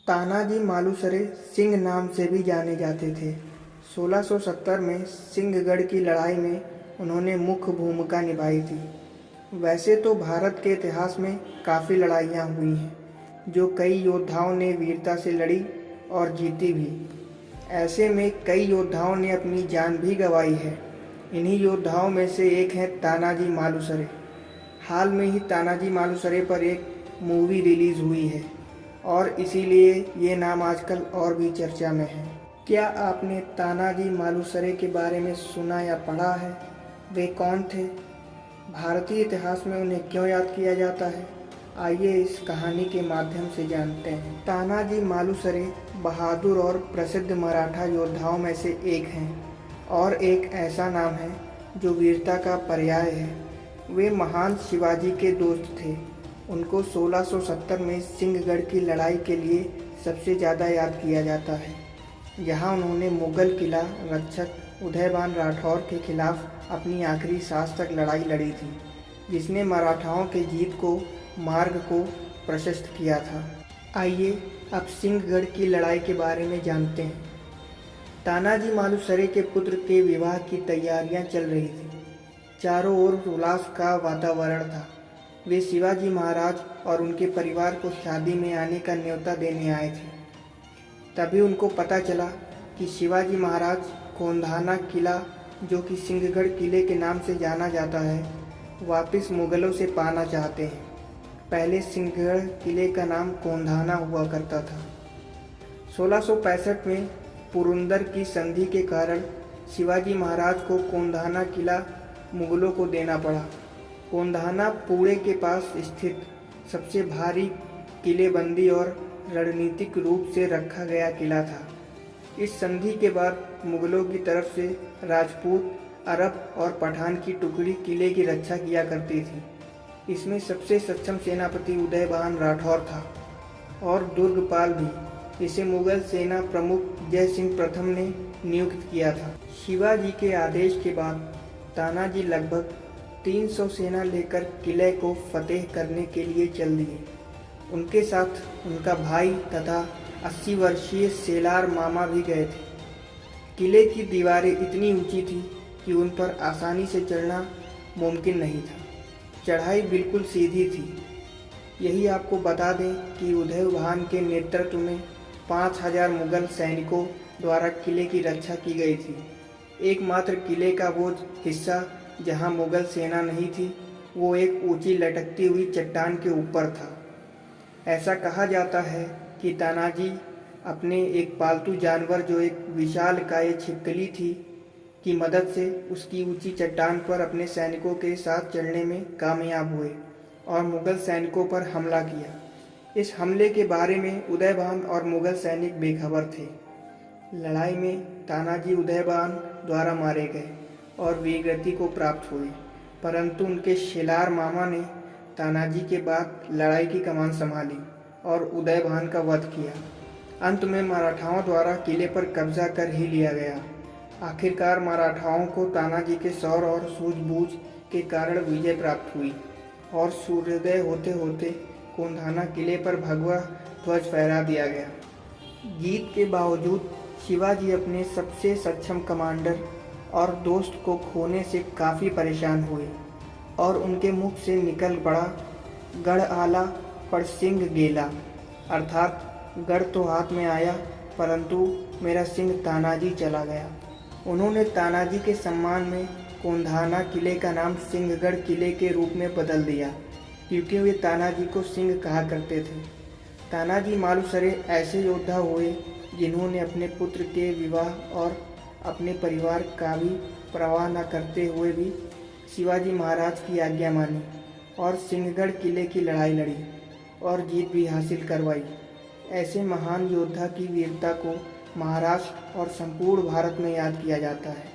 तानाजी मालुसरे सिंह नाम से भी जाने जाते थे। 1670 में सिंहगढ़ की लड़ाई में उन्होंने मुख्य भूमिका निभाई थी। वैसे तो भारत के इतिहास में काफ़ी लड़ाइयाँ हुई हैं, जो कई योद्धाओं ने वीरता से लड़ी और जीती भी। ऐसे में कई योद्धाओं ने अपनी जान भी गंवाई है। इन्हीं योद्धाओं में से एक हैं तानाजी मालुसरे। हाल में ही तानाजी मालुसरे पर एक मूवी रिलीज़ हुई है और इसीलिए ये नाम आजकल और भी चर्चा में है। क्या आपने तानाजी मालुसरे के बारे में सुना या पढ़ा है? वे कौन थे? भारतीय इतिहास में उन्हें क्यों याद किया जाता है? आइए इस कहानी के माध्यम से जानते हैं। तानाजी मालुसरे बहादुर और प्रसिद्ध मराठा योद्धाओं में से एक हैं और एक ऐसा नाम है जो वीरता का पर्याय है। वे महान शिवाजी के दोस्त थे। उनको 1670 में सिंहगढ़ की लड़ाई के लिए सबसे ज़्यादा याद किया जाता है। यहाँ उन्होंने मुगल किला रक्षक उदयभान राठौर के खिलाफ अपनी आखिरी सांस तक लड़ाई लड़ी थी, जिसने मराठाओं के जीत को मार्ग को प्रशस्त किया था। आइए अब सिंहगढ़ की लड़ाई के बारे में जानते हैं। तानाजी मालुसरे के पुत्र के विवाह की तैयारियां चल रही थी। चारों ओर उल्लास का वातावरण था। वे शिवाजी महाराज और उनके परिवार को शादी में आने का न्योता देने आए थे। तभी उनको पता चला कि शिवाजी महाराज कोंधाना किला, जो कि सिंहगढ़ किले के नाम से जाना जाता है, वापस मुगलों से पाना चाहते हैं। पहले सिंहगढ़ किले का नाम कोंधाना हुआ करता था। 1665 में पुरंदर की संधि के कारण शिवाजी महाराज को कोंधाना किला मुगलों को देना पड़ा। कोंधाना पुणे के पास स्थित सबसे भारी किलेबंदी और रणनीतिक रूप से रखा गया किला था। इस संधि के बाद मुगलों की तरफ से राजपूत, अरब और पठान की टुकड़ी किले की रक्षा किया करती थी। इसमें सबसे सक्षम सेनापति उदयभान राठौर था और दुर्गपाल भी। इसे मुगल सेना प्रमुख जय सिंह प्रथम ने नियुक्त किया था। शिवाजी के आदेश के बाद तानाजी लगभग 300 सेना लेकर किले को फतेह करने के लिए चल दिए। उनके साथ उनका भाई तथा 80 वर्षीय सेलार मामा भी गए थे। किले की दीवारें इतनी ऊंची थी कि उन पर आसानी से चढ़ना मुमकिन नहीं था। चढ़ाई बिल्कुल सीधी थी। यही आपको बता दें कि उदयभान के नेतृत्व में 5000 मुगल सैनिकों द्वारा किले की रक्षा की गई थी। एकमात्र किले का वो हिस्सा जहां मुगल सेना नहीं थी, वो एक ऊंची लटकती हुई चट्टान के ऊपर था। ऐसा कहा जाता है कि तानाजी अपने एक पालतू जानवर, जो एक विशालकाय छिपकली थी, की मदद से उसकी ऊंची चट्टान पर अपने सैनिकों के साथ चढ़ने में कामयाब हुए और मुगल सैनिकों पर हमला किया। इस हमले के बारे में उदयभान और मुगल सैनिक बेखबर थे। लड़ाई में तानाजी उदयभान द्वारा मारे गए और वीरगति को प्राप्त हुए, परंतु उनके शेलार मामा ने तानाजी के बाद लड़ाई की कमान संभाली और उदयभान का वध किया। अंत में मराठाओं द्वारा किले पर कब्जा कर ही लिया गया। आखिरकार मराठाओं को तानाजी के शौर्य और सूझबूझ के कारण विजय प्राप्त हुई और सूर्योदय होते होते कोंधाना किले पर भगवा ध्वज फहरा दिया गया। जीत के बावजूद शिवाजी अपने सबसे सक्षम कमांडर और दोस्त को खोने से काफ़ी परेशान हुए और उनके मुख से निकल पड़ा गढ़ आला पर सिंह गेला, अर्थात गढ़ तो हाथ में आया परंतु मेरा सिंह तानाजी चला गया। उन्होंने तानाजी के सम्मान में कोंधाना किले का नाम सिंहगढ़ किले के रूप में बदल दिया, क्योंकि वे तानाजी को सिंह कहा करते थे। तानाजी मालुसरे ऐसे योद्धा हुए जिन्होंने अपने पुत्र के विवाह और अपने परिवार का भी परवाह न करते हुए भी शिवाजी महाराज की आज्ञा मानी और सिंहगढ़ किले की लड़ाई लड़ी और जीत भी हासिल करवाई। ऐसे महान योद्धा की वीरता को महाराष्ट्र और संपूर्ण भारत में याद किया जाता है।